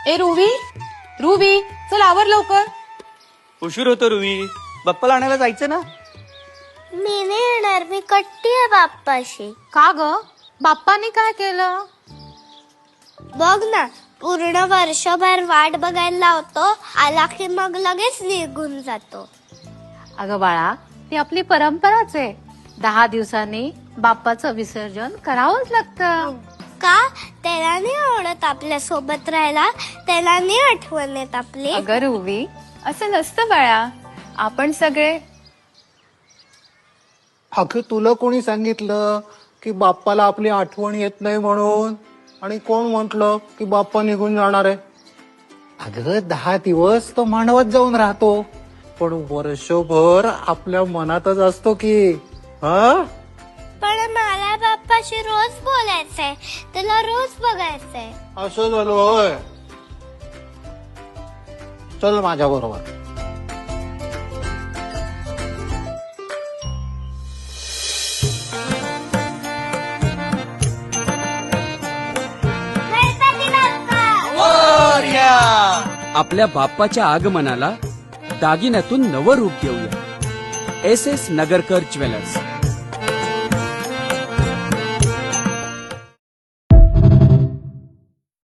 ए रुवी, रुवी चल आवर लवकर. उशीर होतो रुवी. बाप्पाला आणायला जायचं ना. मी नाही येणार, मी कट्टी आहे बाप्पाशी. का ग, बाप्पाने काय केलं? बघ ना, पूर्ण वर्षभर वाट बघायला लावतो, आला की मग लगेच निघून जातो. अगं बाळा, ती आपली परंपराच आहे. 10 दिवसांनी बाप्पाचं विसर्जन करावंच लागतं. का त्याला नाही आवडत आपल्या सोबत राहायला? त्याला नाही आठवण येत आपली? अगं रुवी, असं नसतं बाळा. आपण सगळे अगं तुला कोणी सांगितलं की बाप्पाला आपली आठवण येत नाही म्हणून? आणि कोण म्हटलं की बाप्पा निघून जाणार आहे? अगं 10 दिवस तो मानवत जाऊन राहतो, पण वर्षभर आपल्या मनातच असतो की. हा, पण मला बाप्पाशी रोज बोलायचंय, त्याला रोज बघायचंय. असं झालं होय. चल माझ्या बरोबर. गणपती बाप्पा! आपल्या बाप्पाच्या आगमनाला दागिन्यातून नवं रूप देऊया. SS Nagarkar jewellers.